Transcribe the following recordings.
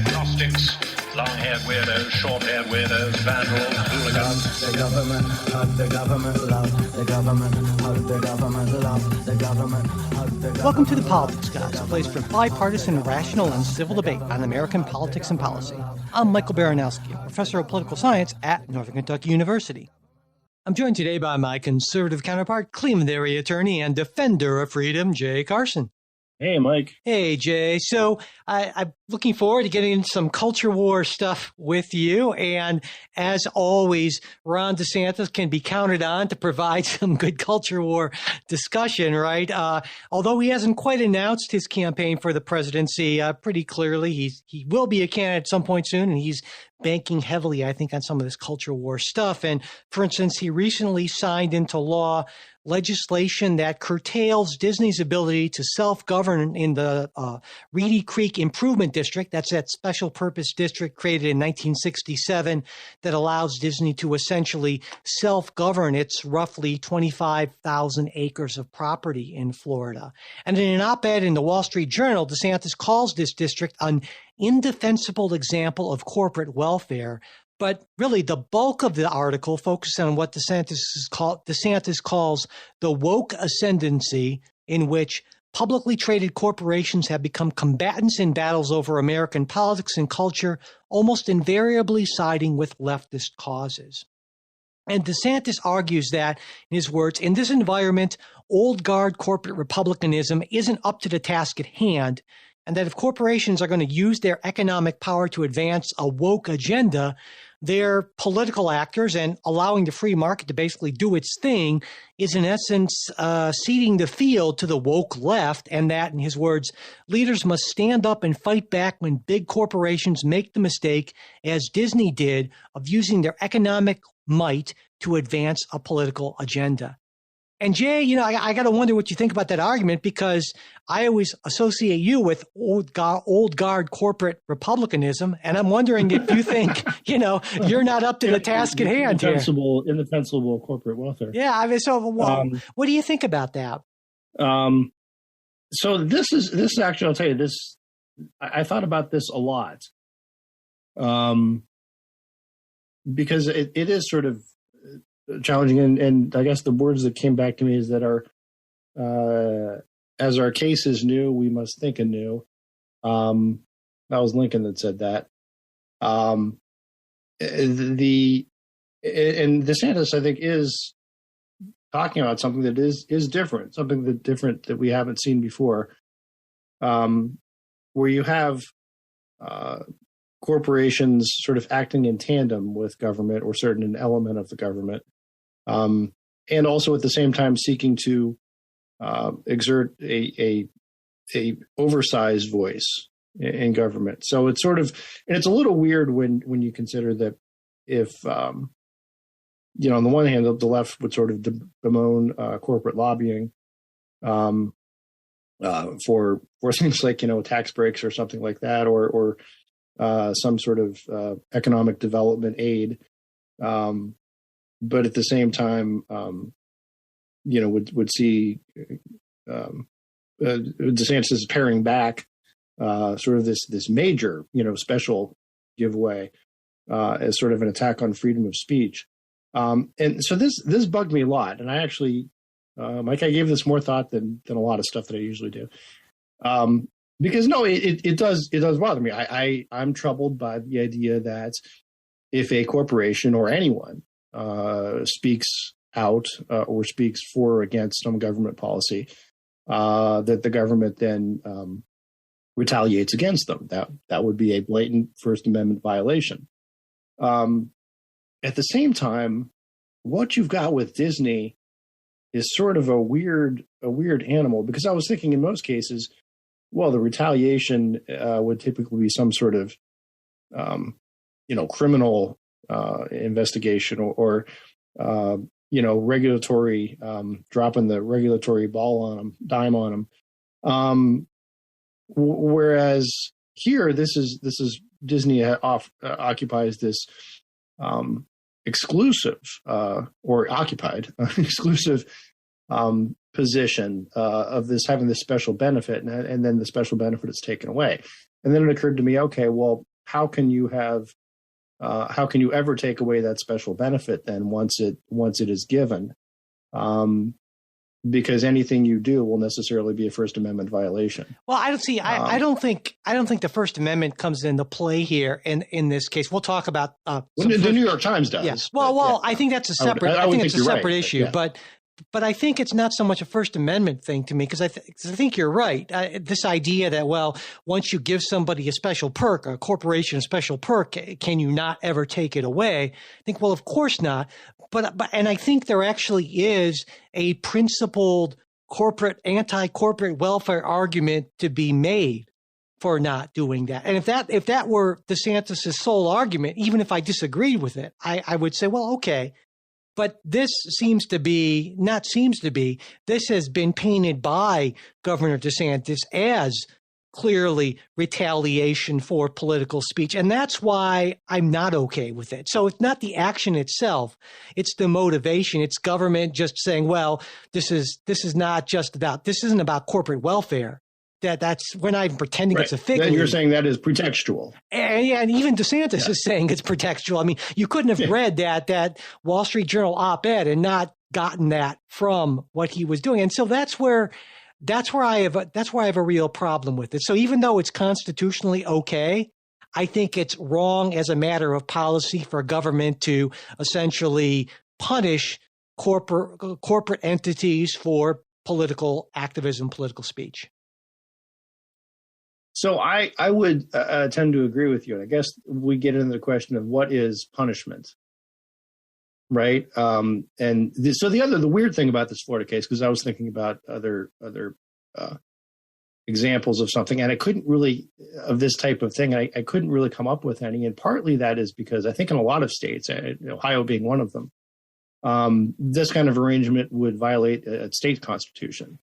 agnostics, long-haired weirdos, short-haired weirdos, vandals, hooligans. The government, hug the government, love the government, hug the government, love the government, hug the government. Welcome to The Politics Guys, a place for bipartisan, rational, and civil debate on American politics and policy. I'm Michael Baranowski, a professor of political science at Northern Kentucky University. I'm joined today by my conservative counterpart, Cleveland area attorney and defender of freedom, Jay Carson. Hey, Mike. Hey, Jay. So I'm looking forward to getting into some culture war stuff with you. And as always, Ron DeSantis can be counted on to provide some good culture war discussion, right? Although he hasn't quite announced his campaign for the presidency pretty clearly, he will be a candidate at some point soon, and he's banking heavily, I think, on some of this culture war stuff. And for instance, he recently signed into law legislation that curtails Disney's ability to self-govern in the Reedy Creek Improvement District. That's that special purpose district created in 1967 that allows Disney to essentially self-govern its roughly 25,000 acres of property in Florida. And in an op-ed in the Wall Street Journal, DeSantis calls this district an indefensible example of corporate welfare. But really, the bulk of the article focuses on what DeSantis calls the woke ascendancy, in which publicly traded corporations have become combatants in battles over American politics and culture, almost invariably siding with leftist causes. And DeSantis argues that, in his words, in this environment, old guard corporate republicanism isn't up to the task at hand, and that if corporations are going to use their economic power to advance a woke agenda, they're political actors, and allowing the free market to basically do its thing is, in essence, ceding the field to the woke left, and that, in his words, leaders must stand up and fight back when big corporations make the mistake, as Disney did, of using their economic might to advance a political agenda. And Jay, I got to wonder what you think about that argument, because I always associate you with old guard corporate republicanism. And I'm wondering if you think, you're not up to the task at hand here. Indefensible corporate welfare. Yeah. I mean, so what do you think about that? So this is actually, I'll tell you this, I thought about this a lot. Because it is sort of challenging, and I guess the words that came back to me is that as our case is new, we must think anew. That was Lincoln that said that. And DeSantis, I think, is talking about something that is different, that we haven't seen before, where you have corporations sort of acting in tandem with government or an element of the government. And also at the same time seeking to exert a oversized voice in government. So it's and it's a little weird when you consider that if, on the one hand, the left would sort of bemoan corporate lobbying for things like, tax breaks or something like that, or some sort of economic development aid. But at the same time, would see DeSantis is paring back sort of this major, special giveaway as sort of an attack on freedom of speech. And so this bugged me a lot. And I actually, Mike, I gave this more thought than a lot of stuff that I usually do. Because no, it does bother me. I'm troubled by the idea that if a corporation or anyone speaks out or speaks for or against some government policy, that the government then retaliates against them. That would be a blatant First Amendment violation. At the same time, what you've got with Disney is sort of a weird animal, because I was thinking in most cases, well, the retaliation would typically be some sort of, criminal investigation or regulatory, dropping the regulatory dime on them. Whereas here, this is Disney occupies this exclusive exclusive position of this having this special benefit, and then the special benefit is taken away. And then it occurred to me, okay, well, how can you ever take away that special benefit then once it is given? Because anything you do will necessarily be a First Amendment violation. Well, I don't see. I don't think the First Amendment comes into play here in this case. We'll talk about the New York Times does. Yes. Well, yeah. I think that's a separate. I think it's a separate issue, but I think it's not so much a First Amendment thing to me because I think you're right. This idea that, well, once you give somebody a special perk, a corporation a special perk, can you not ever take it away? I think, well, of course not. But I think there actually is a principled anti-corporate welfare argument to be made for not doing that. And if that were DeSantis' sole argument, even if I disagreed with it, I would say, well, okay. But this this has been painted by Governor DeSantis as clearly retaliation for political speech. And that's why I'm not okay with it. So it's not the action itself, it's the motivation. It's government just saying, well, this isn't about corporate welfare. We're not even pretending it's a fig leaf. Then you're saying that is pretextual. And even DeSantis is saying it's pretextual. I mean, you couldn't have read that Wall Street Journal op-ed and not gotten that from what he was doing. And so that's where I have a real problem with it. So even though it's constitutionally okay, I think it's wrong as a matter of policy for government to essentially punish corporate entities for political activism, political speech. So I would tend to agree with you. And I guess we get into the question of what is punishment, right? So the weird thing about this Florida case, because I was thinking about other examples of something, and I couldn't really, of this type of thing, I couldn't really come up with any. And partly that is because I think in a lot of states, Ohio being one of them, this kind of arrangement would violate a state constitution.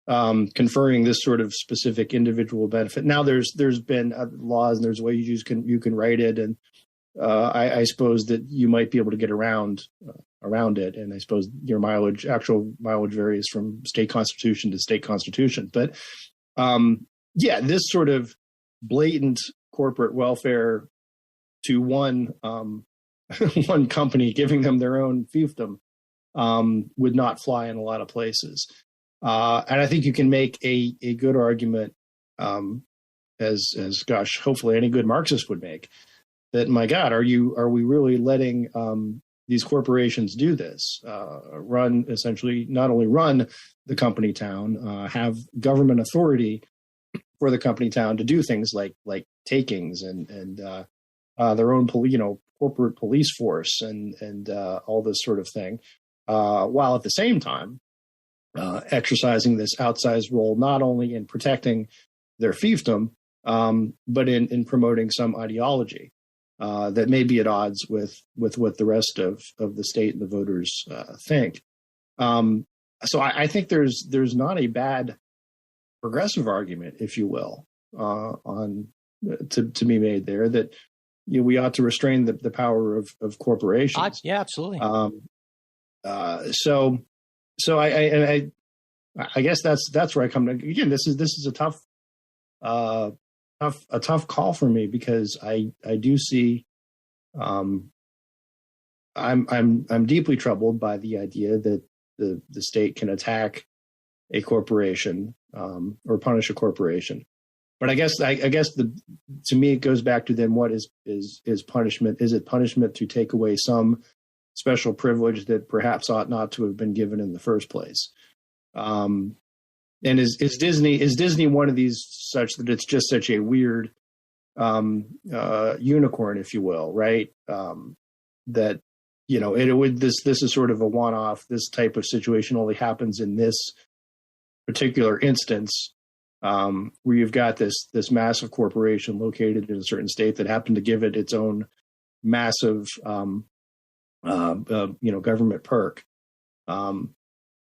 Conferring this sort of specific individual benefit. Now there's been laws and there's ways you can write it, and I suppose that you might be able to get around it. And I suppose your actual mileage varies from state constitution to state constitution. But this sort of blatant corporate welfare to one company, giving them their own fiefdom, would not fly in a lot of places. And I think you can make a good argument, as hopefully any good Marxist would make, that, my God, are we really letting these corporations do this? Not only run the company town, have government authority for the company town to do things like takings and their own corporate police force and all this sort of thing, while at the same time exercising this outsized role, not only in protecting their fiefdom, but in promoting some ideology that may be at odds with what the rest of the state and the voters think. So I think there's not a bad progressive argument, if you will, to be made there that we ought to restrain the power of corporations. Yeah, absolutely. So I guess that's where I come to. Again, this is a tough call for me, because I do see I'm deeply troubled by the idea that the state can attack a corporation or punish a corporation. But I guess to me it goes back to then what is punishment? Is it punishment to take away some special privilege that perhaps ought not to have been given in the first place? And is Disney one of these such that it's just such a weird unicorn, if you will, right? That this is sort of a one-off. This type of situation only happens in this particular instance, where you've got this massive corporation located in a certain state that happened to give it its own massive government perk,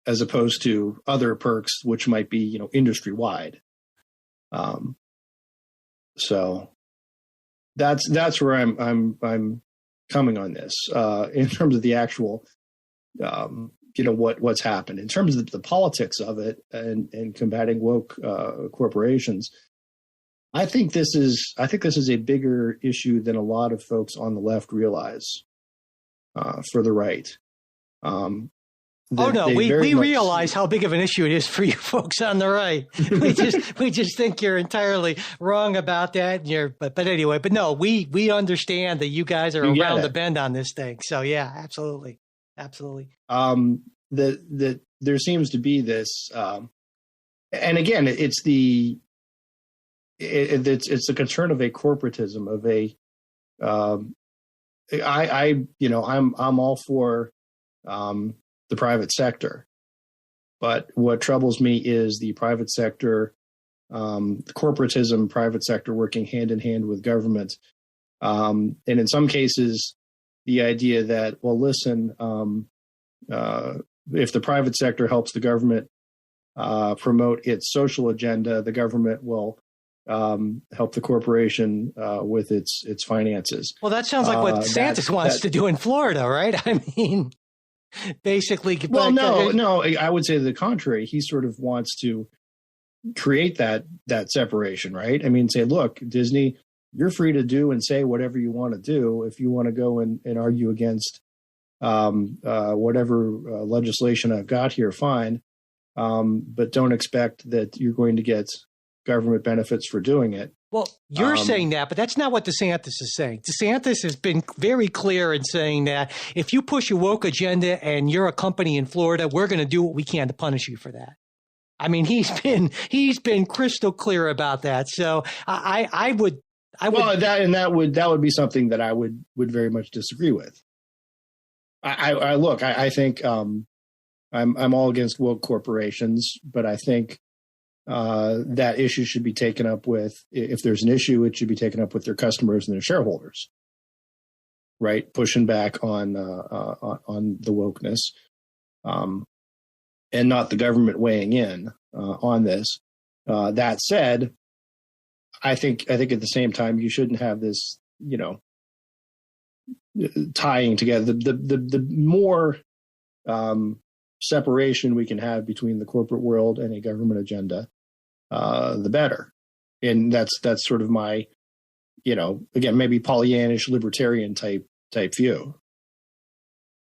as opposed to other perks which might be industry wide. So that's where I'm coming on this in terms of the actual what's happened in terms of the politics of it and combating woke corporations. I think this is a bigger issue than a lot of folks on the left realize. For the right. Oh no, we realize how big of an issue it is for you folks on the right. we just think you're entirely wrong about that. But anyway, but no, we understand that you guys are around the bend on this thing. So yeah, absolutely. That there seems to be this, and again, it's the concern of a corporatism of a. I'm all for the private sector, but what troubles me is the private sector, corporatism, private sector working hand in hand with government, and in some cases, the idea that, well, listen, if the private sector helps the government promote its social agenda, the government will help the corporation with its finances. Well, that sounds like what DeSantis wants to do in Florida, right? I mean, basically. Well, no, I would say the contrary. He sort of wants to create that separation, right? I mean, say, look, Disney, you're free to do and say whatever you want to do. If you want to go and argue against whatever legislation I've got here, fine. But don't expect that you're going to get government benefits for doing it. Well, you're saying that, but that's not what DeSantis is saying. DeSantis has been very clear in saying that if you push a woke agenda and you're a company in Florida, we're going to do what we can to punish you for that. I mean, he's been crystal clear about that. So I would. Well, that would be something that I would very much disagree with. I think I'm all against woke corporations, but I think that issue should be taken up with, if there's an issue, it should be taken up with their customers and their shareholders, right? Pushing back on the wokeness, and not the government weighing in on this. That said, I think at the same time, you shouldn't have this, tying together. The more separation we can have between the corporate world and a government agenda, the better. And that's sort of my, again, maybe Pollyannish libertarian type view.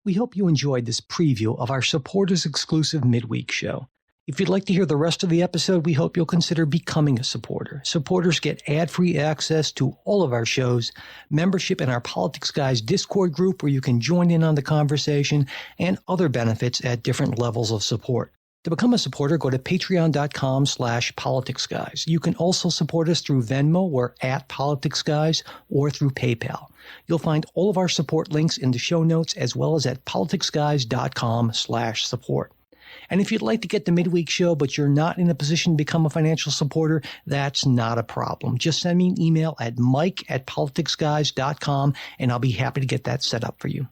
We hope you enjoyed this preview of our supporters exclusive midweek show. If you'd like to hear the rest of the episode, we hope you'll consider becoming a supporter. Supporters get ad-free access to all of our shows, membership in our Politics Guys Discord group where you can join in on the conversation, and other benefits at different levels of support. To become a supporter, go to patreon.com/politicsguys. You can also support us through Venmo or @politicsguys or through PayPal. You'll find all of our support links in the show notes as well as at politicsguys.com/support. And if you'd like to get the midweek show, but you're not in a position to become a financial supporter, that's not a problem. Just send me an email at mike@politicsguys.com, and I'll be happy to get that set up for you.